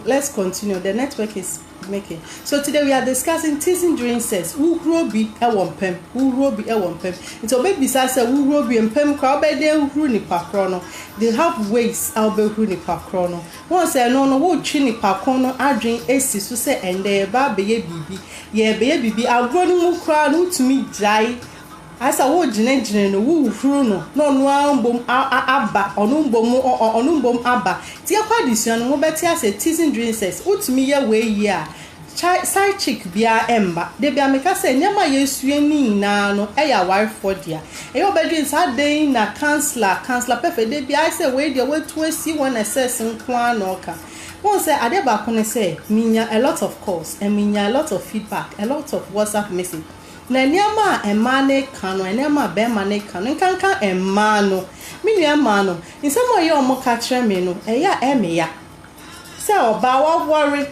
Let's continue. The network is making. So today we are discussing teasing during sex. Who robi e wompem? Who robi e wompem? It's a baby say who robi empem kwa be dey who ni pakro. They have ways I'll be who ni pakro. Once say no wo twi ni pakro no adwen esi so say ende ba be ye bibi. Ye be ye bibi agro ni mu kra no tumi jai. Asa wo jine no wo huru no ambom aba onumbom aba ti akwa disuan no beti ase teasing during sex utumi ye we yi a side chick bia emba de bia meka se nyama yesue ni na no eya wife for dia e obedin sa den na counselor perfect de bia say we de we to asi one assess nko ano ka won say ade ba ko ne say minya a lot of calls and minya a lot of feedback, a lot of WhatsApp message. Na niama emane kanu enema be mane kanu nkanka emano minia mano insemo ye omo ka kire me no eya emeya se oba wa worry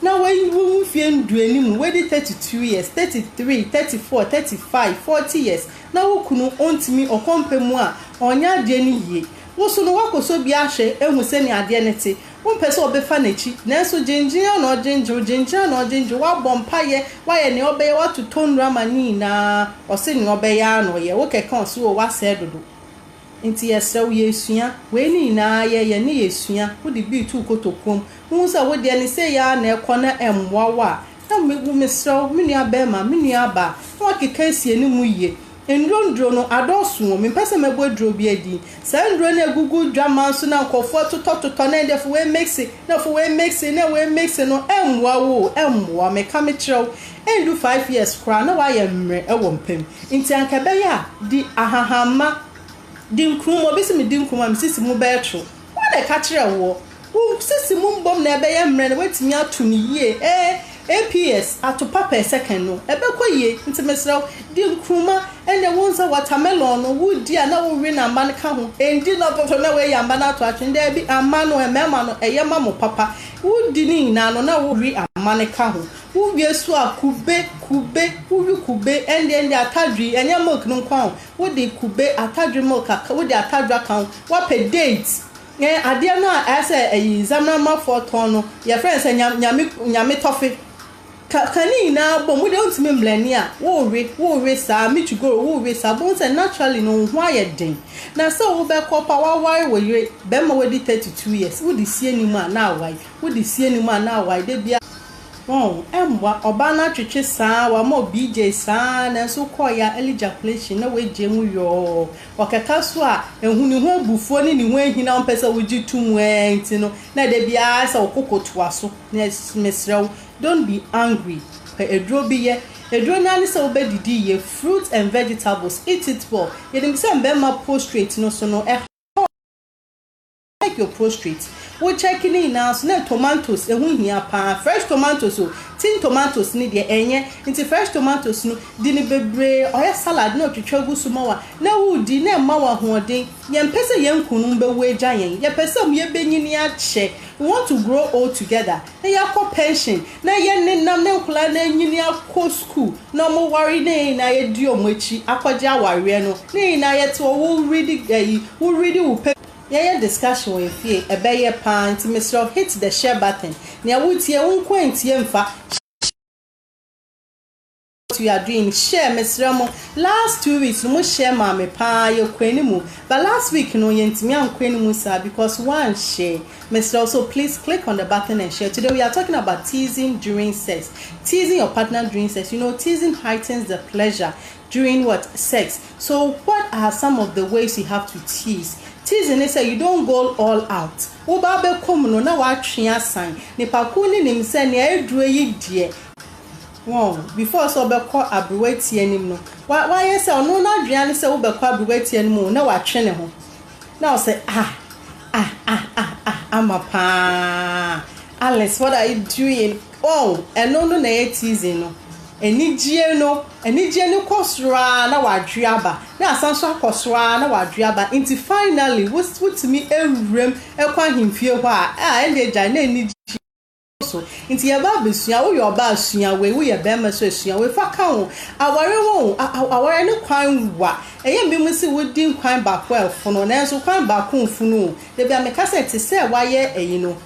na we wu fie ndu anim we di 32 years 33 34 35 40 years na wo kunu ontimi okompemu a onya de ni yie wo so no wakoso bi ahye ehu se ni ade ne te one person obefa nachi na so jinjin na jinjin wa bompa ye wa ye ne obeye wa to ton rama ni na o se ni obeye ano ye wo keka so wa se dodo nti yesew yesua we ni na ye ni yesua wo di bi tu kotokom wo se wo de ni se ya na ekona emwa wa na me sew me ni abema me ni aba wa keka sie ni mu ye ndro no adosu me pese mebo dro bi adi sa ndro na gugu dwama so na nkofo toto na ndefo we mix no emwa me ka me kirew endu 5 years kra na wa ye mre e wo mpem nti anka be ya di ahahama di nkrumo bisi me di nkrumo me sisi mu be tro wa de ka kirewo wo sisi mu mbom na be ye mre na watimi atu ni yie APS atopa per second no ebekoye ntimesraw di nkruma ene wonza watermelon no wudi na wo wi na man ka ho endi no toto na we yamba na to atwende bi amano emema no eyema mo papa wudi ni na no na wo wi amane ka ho wo wi esu akube wo kube ende atadwi enya milk no kwa ho wudi kube atadwi milk aka wudi atadwa ka ho wa per date ade no a ese eyi zamna ma for ton no your friends nyame tofe kani na bo mu de ontime mblani a wo we sa me to go wo we sa bon say naturally no ho ayeden na so wo be kopa wa wai wo ye be ma we di 32 years wo di sie ni ma na wai de bia emwa oba na twetwe saa wa mo BJ saa na so koya ejaculation na we je mu yo okeka so a ehunu ho abufuo ni ho ehina ompesa wo ji tumu enti no na de bia sa okokotoa so na mesrew don't be angry edro bi ye edro na ni sa obedidi ye fruits and vegetables eat it well ye dem say mbema prostrate no so no like your prostrate we checking in now so na tomatoes ehun hia pa fresh tomatoes so tin tomatoes ni de enye nti fresh tomatoes no di ni bebre oya salad na otwetwa so mawa na wudi na mawa hoden ye mpese ye nkunu be we gya yen ye pese m ye benyini ache we want to grow all together na ya ko pension na ye nenam na nkula na nyini akọ school na mo worry na ye di omachi akwaje aware no na ye to wo ready wo yeah discussion we fie ebeye pant Mr. hit the share button na wutie unkwantie mfa what you are doing share Mr. Mo last 2 weeks mo share ma me pa ye kwani mu but last week no yentimi ankwani mu sir because one share Mr. So please click on the button and share. Today we are talking about teasing during sex. Teasing your partner during sex. You know, teasing heightens the pleasure during what? Sex. So what are some of the ways you have to tease? Teasing is say you don't go all out. Oba be come no na wa twea san. Nipa ku ni nim se na eduro yi die. Wow, before so be call abruwati anim no. Why yes no na aduane se wo be call abruwati anim na wa twe ne ho. Now say Amapa. Alice, what are you doing? Oh, and no na teasing no. Enijie no kosra na wadriaba na asanso akosra na wadriaba until finally what to me ewrem ekwa himfie ho a ende gya na enijie so nti ye ba besua wo yo ba asua we ye be ma so asua we fa ka ho aware ne kwan wa eye bi mu si wodi kwan ba kwa fono na enso kwan ba ko funu de bia me ka se te se wa ye eyi no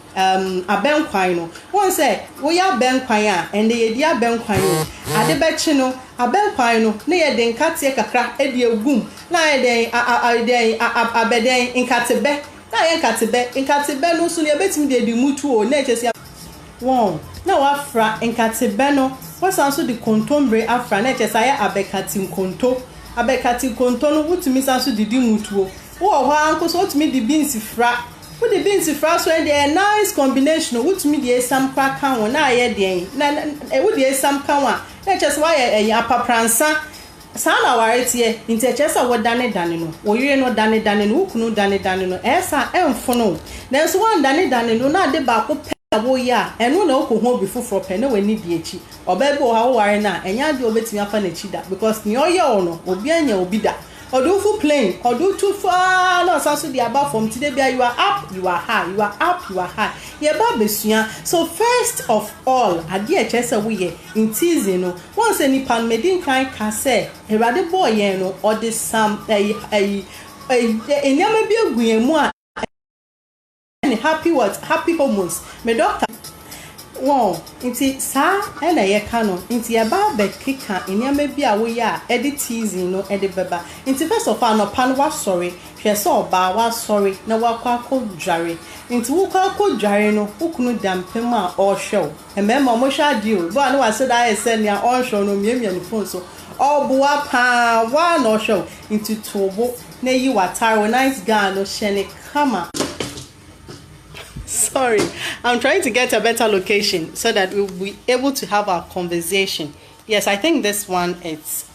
aben kwan no won say wo ya ben kwan a ende ye di aben kwan no ade be chi no aben kwan no ne ye de nkate kakra e de egum na ye de abeden nkatebe na ye nkatebe no so ne betimi de mutu o na echesi won na wa fra nkatebe no wasan so de kontombre afra na echesi ya abekati nkonto no wutumi san so de mutu o wo ho anko so wutumi de beans fra wo de beans fra so and a nice combination wutumi de esam kwa kan wo na ye de na wo de esam kan wa na echesi wa ye apapransa sana warete nti echesa wo dane no wo yire no dane no ukunu dane no esa emfono na nso wan dane no na de ba ko pe wo ya enu na okohu obi foforo pe na wani di echi obebe wo ha wo ware na enya de obetimi afa na echi da because ni oye ono obi anya obi da odo fu plane odo too far no saso di above from today bia you are up you are high ye ba besua so first of all ade echesa wo ye in teasing no once any pan medin kan ka say erade boy yen no or the sam enyama bi aguemu a happy hormones me doctor won inti sa na ye ka no inti ye ba be kika enyama bi a wo ye a edit teasing no ede beba inti first of all no pan wa sorry hwe so ba wa sorry na wa kwa dware inti wo kwa dware no ukunu dampem a o hwew emema mo hwa dio bo na wa se da ese ne a o hwew no miemia ni phone so obuwa pa wa no hwew inti tobo na yi wataro nice guy no shene kama. Sorry, I'm trying to get a better location so that we'll be able to have our conversation. Yes, I think this one is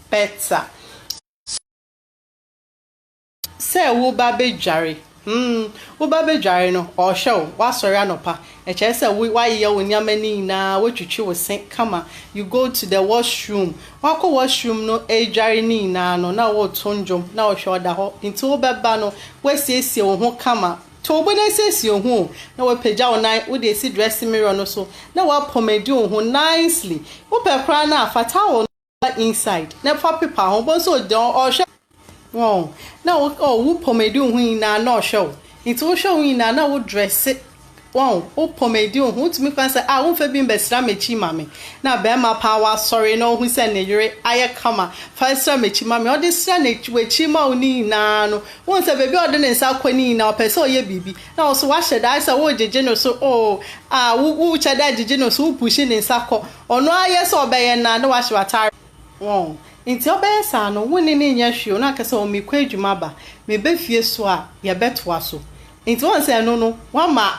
better. Say wo ba be jare. Wo ba be jare no or show wa sorry anopa. E che say why ye wo nyama ni na wo twitwi wo sen kama. You go to the washroom. Wa ko washroom no e jare ni na no na wo tonjom na wo hwe da ho. Nti wo beba no we siesie wo ho kama. To when says you home, now we page out night with the see dressing mirror no so. Now what pomade you home nicely. Open crown now fatal inside. Now for people home so don't or show. Wow. Now who pomade you home na no show. It's all showing now would dress it. Wow, o pomade you home to me say I won't be bestra mechi mami. Now bear my power sorry no who send you I come first mechi mami or this send it we chima ni na no once a baby or den sa kwani na person ye bibi na so wa shed I say wo jeje no so wo cheda jeje no so pushing in sako ono aye so obeye na no wa shwatare wow inti obeye sa no woni ni nya hwio na kase o me kwa adwuma ba me be fie so a ye betwa so inti won say no wa ma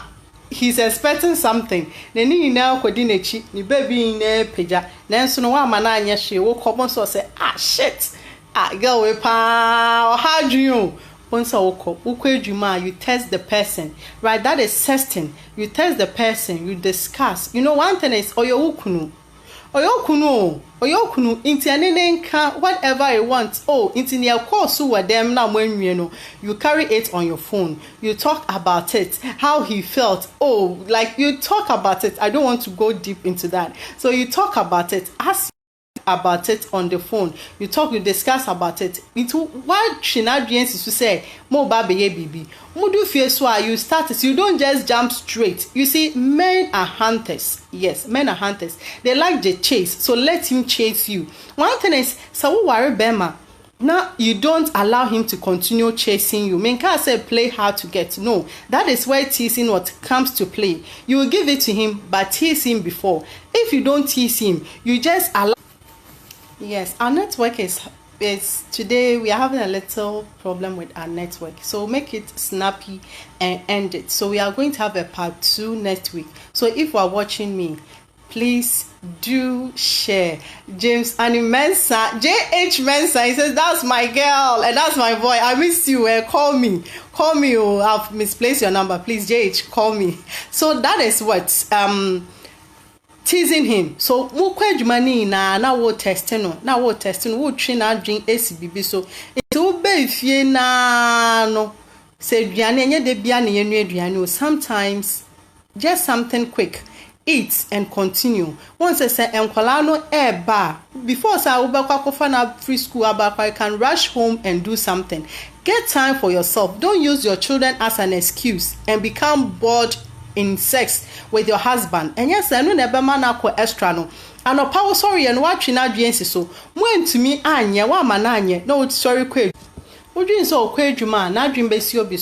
he's expecting something neni na kwadi nachi ni baby na peja nanso no wa ma na anya hwe wo komo so say shit girl we pa how do you once wo adwuma you test the person right that is testing you test the person you discuss you know one thing is oyokunu inti anene nka whatever you want inti ne course with them na mwenwie no you carry it on your phone you talk about it how he felt like you talk about it I don't want to go deep into that so you talk about it ask about it on the phone you discuss about it into what shenanigans to say mo ba be ye bibi mo do fie so you start it you don't just jump straight you see men are hunters yes men are hunters they like the chase so let him chase you one thing is so wo worry bema now you don't allow him to continue chasing you men can't say play hard to get no that is where teasing what comes to play you will give it to him but tease him before if you don't tease him you just allow. Yes, our network is today we are having a little problem with our network, so make it snappy and end it. So we are going to have a part 2 next week. So if you are watching me, please do share. James Mensa, JH Mensa, he says that's my girl and that's my boy. I miss you. Call me. I've misplaced your number. Please, JH, call me. So that is what teasing him so mo kwadwuma ni na wo testing wo twi na adwen ACBB so it wo be fie na no se duane enye de bia na yenu aduane o sometimes just something quick eat and continue. Once I say enkwala no eba before say ubekwa kofa na free school abakwa, you can rush home and do something. Get time for yourself. Don't use your children as an excuse and become bored in sex with your husband. And yes, I know never man akọ extra no. And power sorry and watch na dwensi so. When to me anye wa mananye no sorry kwe. Odwin so kwe dwuma na dwen besi obi